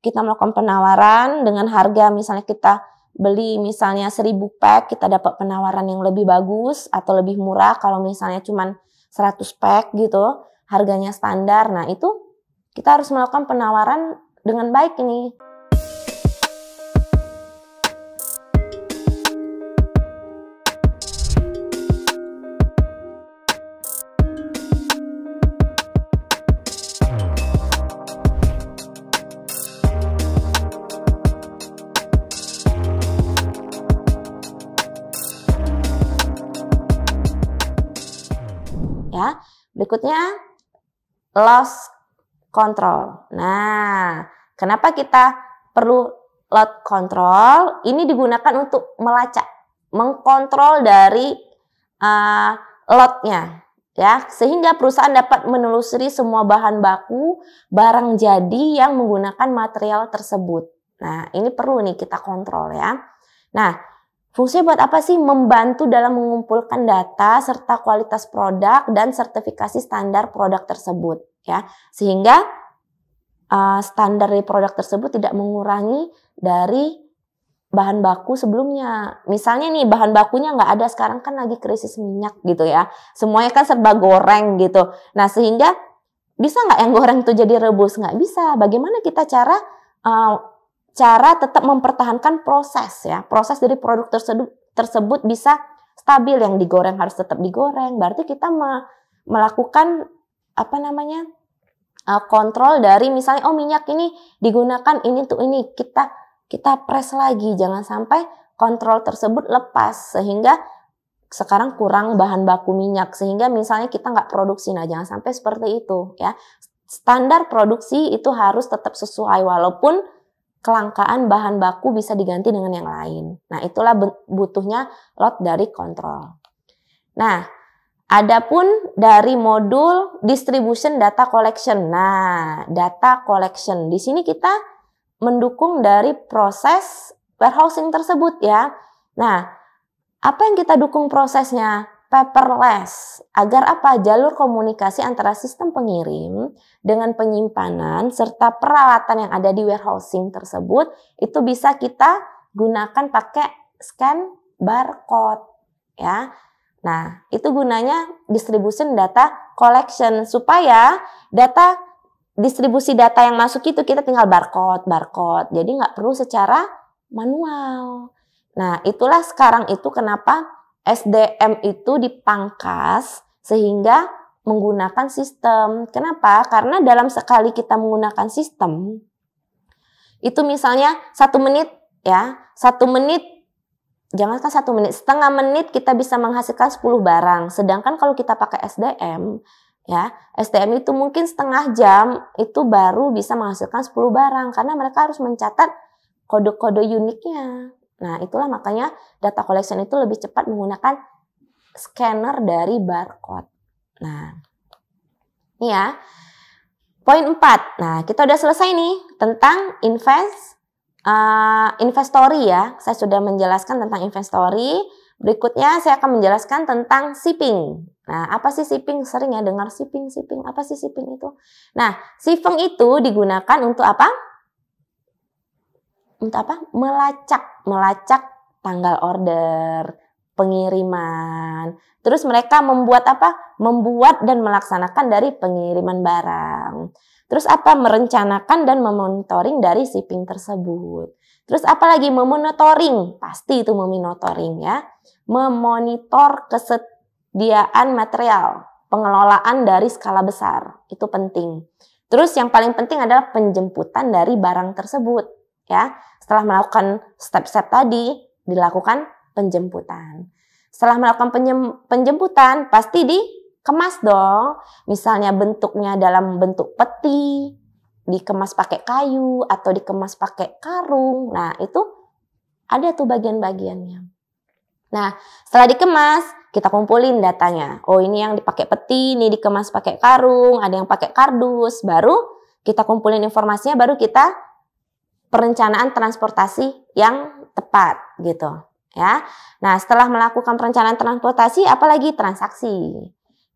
kita melakukan penawaran dengan harga misalnya kita beli misalnya 1000 pack, kita dapat penawaran yang lebih bagus atau lebih murah kalau misalnya cuman 100 pack gitu, harganya standar. Nah, itu kita harus melakukan penawaran dengan baik ini. Ya, berikutnya loss control. Nah, kenapa kita perlu loss control? Ini digunakan untuk melacak, mengkontrol dari lotnya, ya, sehingga perusahaan dapat menelusuri semua bahan baku, barang jadi yang menggunakan material tersebut. Nah, ini perlu nih kita kontrol ya. Nah, fungsinya buat apa sih? Membantu dalam mengumpulkan data serta kualitas produk dan sertifikasi standar produk tersebut, ya, sehingga standar dari produk tersebut tidak mengurangi dari bahan baku sebelumnya. Misalnya nih bahan bakunya nggak ada, sekarang kan lagi krisis minyak gitu ya, semuanya kan serba goreng gitu. Nah, sehingga bisa nggak yang goreng itu jadi rebus? Nggak bisa. Bagaimana kita cara tetap mempertahankan proses ya, proses dari produk tersebut bisa stabil, yang digoreng harus tetap digoreng. Berarti kita melakukan kontrol dari misalnya minyak ini digunakan ini untuk ini, kita press lagi, jangan sampai kontrol tersebut lepas sehingga sekarang kurang bahan baku minyak sehingga misalnya kita nggak produksi. Nah, jangan sampai seperti itu ya. Standar produksi itu harus tetap sesuai walaupun kelangkaan bahan baku bisa diganti dengan yang lain. Nah, itulah butuhnya lot dari kontrol. Nah, adapun dari modul distribution data collection. Nah, data collection. Di sini kita mendukung dari proses warehousing tersebut ya. Nah, apa yang kita dukung prosesnya? Paperless. Agar apa? Jalur komunikasi antara sistem pengirim dengan penyimpanan serta peralatan yang ada di warehousing tersebut itu bisa kita gunakan pakai scan barcode ya. Nah, itu gunanya distribution data collection supaya distribusi data yang masuk itu kita tinggal barcode. Jadi nggak perlu secara manual. Nah, itulah sekarang itu kenapa SDM itu dipangkas sehingga menggunakan sistem. Kenapa? Karena dalam sekali kita menggunakan sistem, itu misalnya 1 menit ya, 1 menit, jangankan 1 menit, setengah menit kita bisa menghasilkan 10 barang. Sedangkan kalau kita pakai SDM, ya, SDM itu mungkin setengah jam itu baru bisa menghasilkan 10 barang karena mereka harus mencatat kode-kode uniknya. Nah, itulah makanya data collection itu lebih cepat menggunakan scanner dari barcode. Nah, ini ya. Poin 4. Nah, kita udah selesai nih tentang inventory ya. Saya sudah menjelaskan tentang inventory. Berikutnya saya akan menjelaskan tentang shipping. Nah, apa sih shipping? Sering ya dengar shipping. Apa sih shipping itu? Nah, shipping itu digunakan untuk apa? Untuk apa? Melacak tanggal order, pengiriman. Terus mereka membuat apa? Membuat dan melaksanakan dari pengiriman barang. Terus apa? Merencanakan dan memonitoring dari shipping tersebut. Terus apa lagi? Memonitoring. Pasti itu memonitoring ya. Memonitor kesediaan material, pengelolaan dari skala besar. Itu penting. Terus yang paling penting adalah penjemputan dari barang tersebut ya. Setelah melakukan step-step tadi, dilakukan penjemputan. Setelah melakukan penjemputan, pasti dikemas dong. Misalnya bentuknya dalam bentuk peti, dikemas pakai kayu, atau dikemas pakai karung. Nah, itu ada tuh bagian-bagiannya. Nah, setelah dikemas, kita kumpulin datanya. Oh, ini yang dipakai peti, ini dikemas pakai karung, ada yang pakai kardus. Baru kita kumpulin informasinya, baru kita perencanaan transportasi yang tepat gitu ya. Nah, setelah melakukan perencanaan transportasi, apalagi transaksi.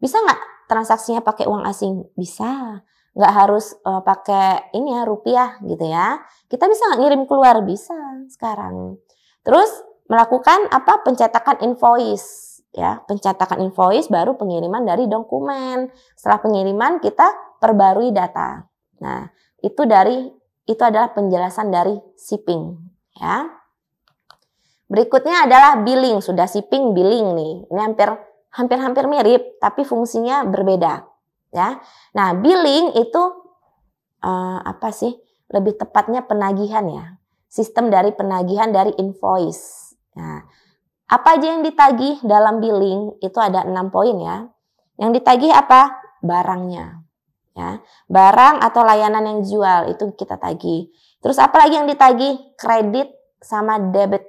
Bisa nggak transaksinya pakai uang asing? Bisa. nggak harus pakai ini ya rupiah gitu ya. Kita bisa nggak ngirim keluar? Bisa sekarang. Terus melakukan apa? Pencetakan invoice ya, pencetakan invoice baru pengiriman dari dokumen. Setelah pengiriman kita perbarui data. Nah, itu adalah penjelasan dari shipping ya. Berikutnya adalah billing. Sudah shipping, billing nih. Ini hampir mirip tapi fungsinya berbeda ya. Nah, billing itu apa sih? Lebih tepatnya penagihan ya. Sistem dari penagihan dari invoice. Nah, apa aja yang ditagih dalam billing? Itu ada 6 poin ya. Yang ditagih apa? Barangnya. Ya, barang atau layanan yang dijual itu kita tagih. Terus apa lagi yang ditagih? Kredit sama debit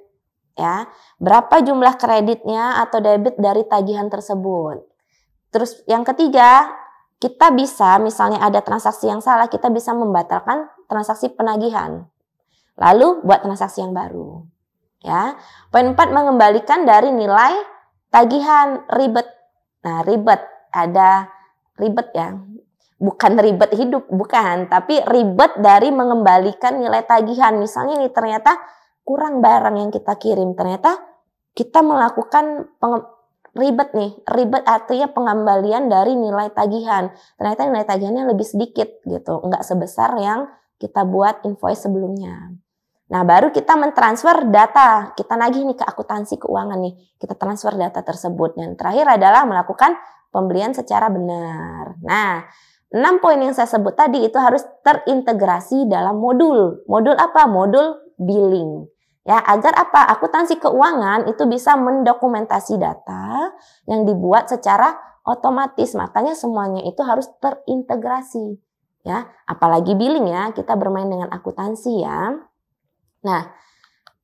ya. Berapa jumlah kreditnya atau debit dari tagihan tersebut? Terus yang ketiga, kita bisa misalnya ada transaksi yang salah, kita bisa membatalkan transaksi penagihan. Lalu buat transaksi yang baru. Ya. Poin 4, mengembalikan dari nilai tagihan ribet. Nah, ribet ada ribet ya. Bukan ribet hidup, bukan, tapi ribet dari mengembalikan nilai tagihan. Misalnya nih ternyata kurang barang yang kita kirim, ternyata kita melakukan ribet nih. Ribet artinya pengembalian dari nilai tagihan. Ternyata nilai tagihannya lebih sedikit gitu, enggak sebesar yang kita buat invoice sebelumnya. Nah, baru kita mentransfer data. Kita nagih nih ke akuntansi keuangan nih. Kita transfer data tersebut. Dan terakhir adalah melakukan pembelian secara benar. Nah, 6 poin yang saya sebut tadi itu harus terintegrasi dalam modul. Modul apa? Modul billing. Ya, agar apa? Akuntansi keuangan itu bisa mendokumentasi data yang dibuat secara otomatis. Makanya semuanya itu harus terintegrasi. Ya, apalagi billing ya, kita bermain dengan akuntansi ya. Nah,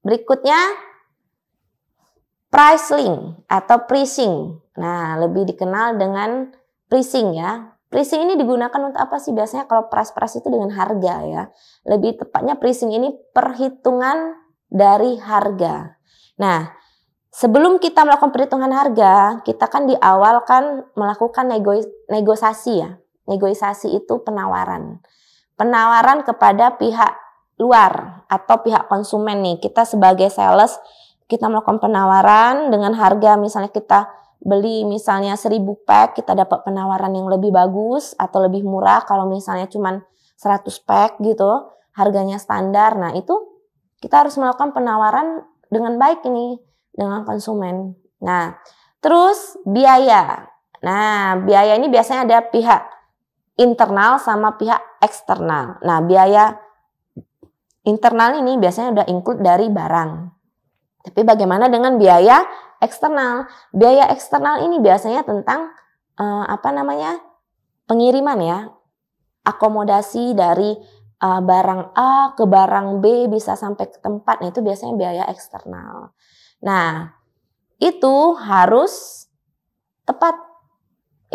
berikutnya pricing atau pricing. Nah, lebih dikenal dengan pricing ya. Pricing ini digunakan untuk apa sih? Biasanya kalau price itu dengan harga ya. Lebih tepatnya pricing ini perhitungan dari harga. Nah, sebelum kita melakukan perhitungan harga, kita kan di awal kan melakukan negosiasi ya. Negosiasi itu penawaran. Penawaran kepada pihak luar atau pihak konsumen nih. Kita sebagai sales, kita melakukan penawaran dengan harga, misalnya kita beli misalnya 1000 pack, kita dapat penawaran yang lebih bagus atau lebih murah. Kalau misalnya cuma 100 pack gitu, harganya standar. Nah, itu kita harus melakukan penawaran dengan baik ini dengan konsumen. Nah, terus biaya. Nah, biaya ini biasanya ada pihak internal sama pihak eksternal. Nah, biaya internal ini biasanya udah include dari barang. Tapi bagaimana dengan biaya eksternal? Biaya eksternal ini biasanya tentang pengiriman ya. Akomodasi dari barang A ke barang B bisa sampai ke tempat. Nah, itu biasanya biaya eksternal. Nah, itu harus tepat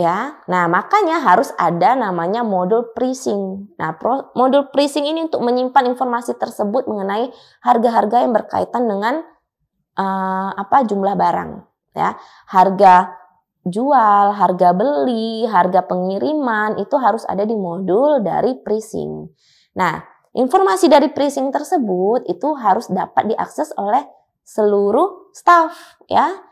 ya. Nah, makanya harus ada namanya modul pricing. Nah, modul pricing ini untuk menyimpan informasi tersebut mengenai harga-harga yang berkaitan dengan jumlah barang ya. Harga jual, harga beli, harga pengiriman itu harus ada di modul dari pricing. Nah, informasi dari pricing tersebut itu harus dapat diakses oleh seluruh staff ya.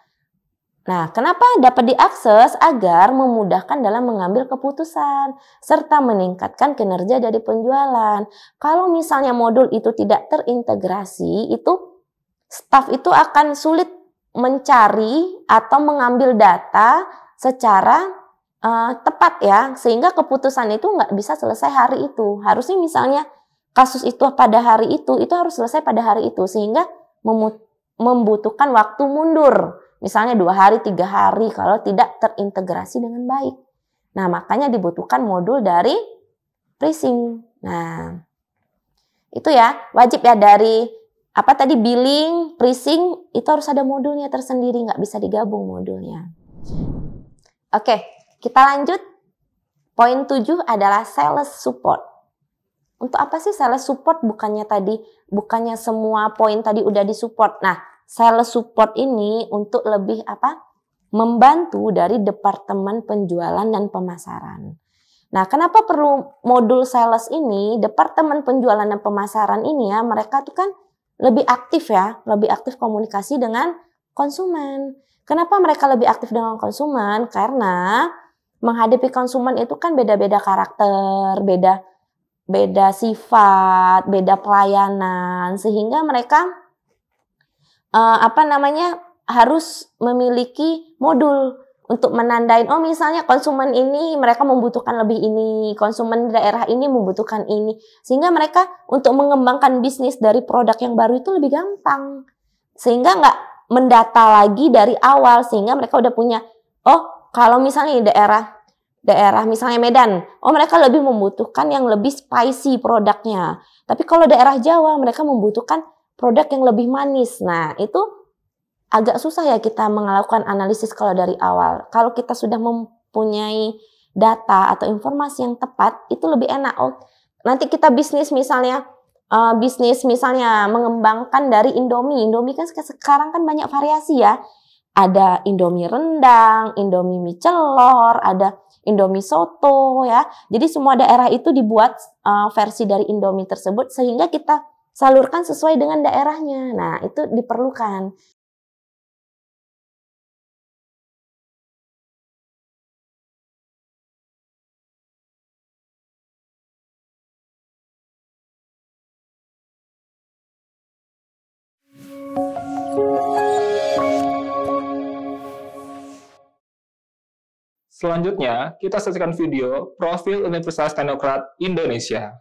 Nah, kenapa dapat diakses? Agar memudahkan dalam mengambil keputusan serta meningkatkan kinerja dari penjualan. Kalau misalnya modul itu tidak terintegrasi, itu staf itu akan sulit mencari atau mengambil data secara tepat ya, sehingga keputusan itu nggak bisa selesai hari itu. Harusnya misalnya kasus itu pada hari itu harus selesai pada hari itu, sehingga membutuhkan waktu mundur. Misalnya 2 hari, 3 hari kalau tidak terintegrasi dengan baik. Nah, makanya dibutuhkan modul dari pricing. Nah, itu ya, wajib ya dari billing, pricing, itu harus ada modulnya tersendiri, nggak bisa digabung modulnya. Oke, kita lanjut. Poin 7 adalah sales support. Untuk apa sih sales support? Bukannya semua poin tadi udah disupport. Nah, sales support ini untuk lebih membantu dari departemen penjualan dan pemasaran. Nah, kenapa perlu modul sales ini? Departemen penjualan dan pemasaran ini ya, mereka tuh kan lebih aktif ya, lebih aktif komunikasi dengan konsumen. Kenapa mereka lebih aktif dengan konsumen? Karena menghadapi konsumen itu kan beda-beda karakter, beda sifat, beda pelayanan, sehingga mereka harus memiliki modul untuk menandain, oh misalnya konsumen ini mereka membutuhkan lebih ini, konsumen daerah ini membutuhkan ini, sehingga mereka untuk mengembangkan bisnis dari produk yang baru itu lebih gampang, sehingga nggak mendata lagi dari awal, sehingga mereka udah punya, oh kalau misalnya di daerah misalnya Medan, oh mereka lebih membutuhkan yang lebih spicy produknya, tapi kalau daerah Jawa mereka membutuhkan produk yang lebih manis. Nah itu agak susah ya kita melakukan analisis kalau dari awal. Kalau kita sudah mempunyai data atau informasi yang tepat, itu lebih enak. Oh, nanti kita bisnis misalnya mengembangkan dari Indomie. Indomie kan sekarang kan banyak variasi ya. Ada Indomie rendang, Indomie mie celor, ada Indomie soto ya. Jadi semua daerah itu dibuat versi dari Indomie tersebut sehingga kita salurkan sesuai dengan daerahnya. Nah, itu diperlukan. Selanjutnya, kita saksikan video profil Universitas Teknokrat Indonesia.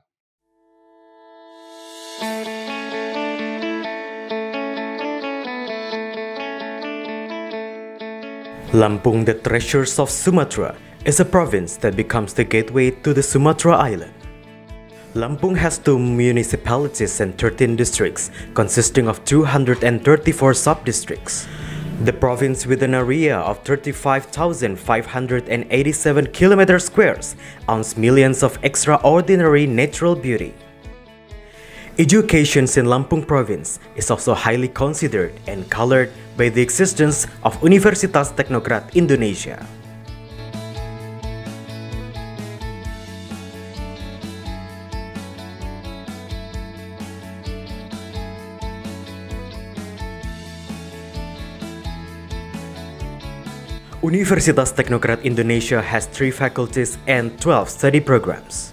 Lampung, the treasures of Sumatra, is a province that becomes the gateway to the Sumatra Island. Lampung has 2 municipalities and 13 districts, consisting of 234 sub-districts. The province, with an area of 35,587 km squares, owns millions of extraordinary natural beauty. Education in Lampung province is also highly considered and colored by the existence of Universitas Teknokrat Indonesia. Universitas Teknokrat Indonesia has 3 faculties and 12 study programs.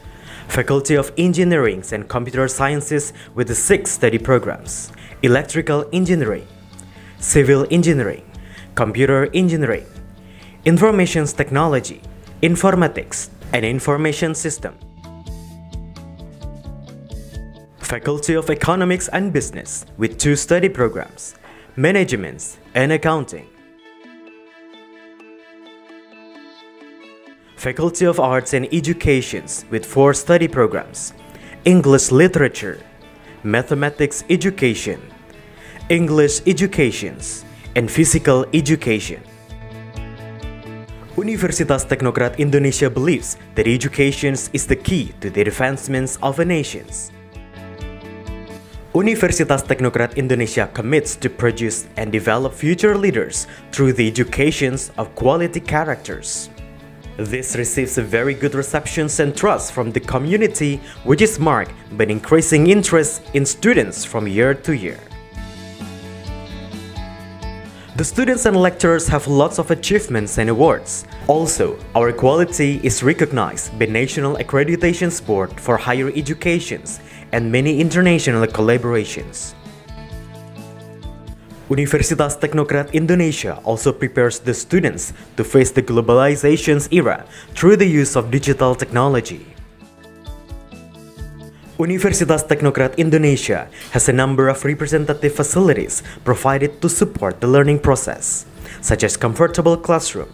Faculty of Engineering and Computer Sciences with the 6 study programs: Electrical Engineering, Civil Engineering, Computer Engineering, Information Technology, Informatics, and Information System. Faculty of Economics and Business with 2 study programs: Management and Accounting. Faculty of Arts and Educations with 4 study programs: English Literature, Mathematics Education, English Educations, and Physical Education. Universitas Teknokrat Indonesia believes that education is the key to the advancements of a nation. Universitas Teknokrat Indonesia commits to produce and develop future leaders through the education of quality characters. This receives a very good reception and trust from the community, which is marked by an increasing interest in students from year to year. The students and lecturers have lots of achievements and awards. Also, our quality is recognized by National Accreditation Board for Higher Education and many international collaborations. Universitas Teknokrat Indonesia also prepares the students to face the globalization era through the use of digital technology. Universitas Teknokrat Indonesia has a number of representative facilities provided to support the learning process, such as comfortable classroom,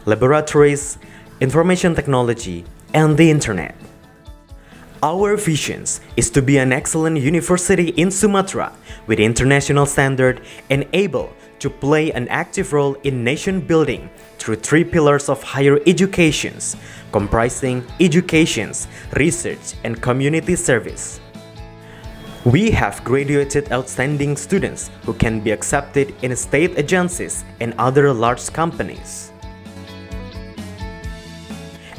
laboratories, information technology, and the internet. Our vision is to be an excellent university in Sumatra with international standard and able to play an active role in nation building through 3 pillars of higher education, comprising education, research, and community service. We have graduated outstanding students who can be accepted in state agencies and other large companies.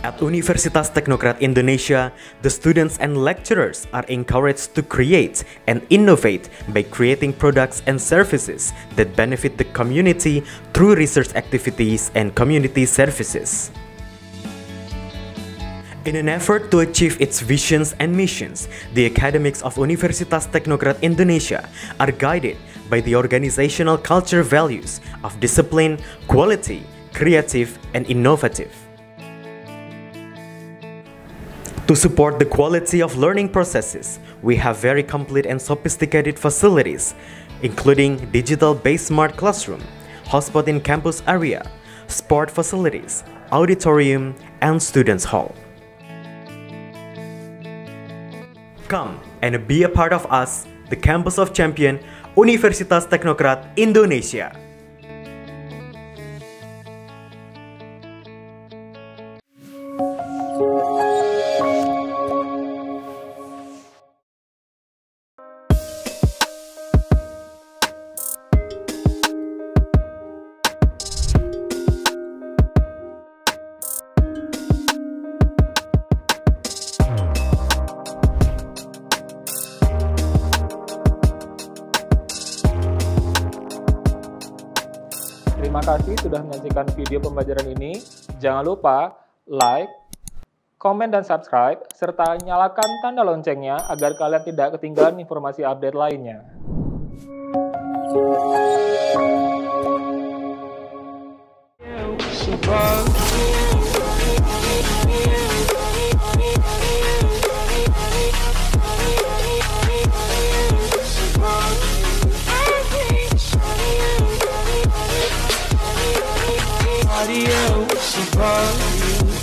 At Universitas Teknokrat Indonesia, the students and lecturers are encouraged to create and innovate by creating products and services that benefit the community through research activities and community services. In an effort to achieve its visions and missions, the academics of Universitas Teknokrat Indonesia are guided by the organizational culture values of discipline, quality, creative, and innovative. To support the quality of learning processes, we have very complete and sophisticated facilities, including digital-based smart classroom, hotspot in campus area, sport facilities, auditorium, and students' hall. Come and be a part of us, the Campus of Champion, Universitas Teknokrat Indonesia. Terima kasih sudah menyaksikan video pembelajaran ini. Jangan lupa like, komen, dan subscribe, serta nyalakan tanda loncengnya agar kalian tidak ketinggalan informasi update lainnya.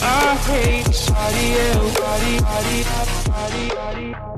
I hate body.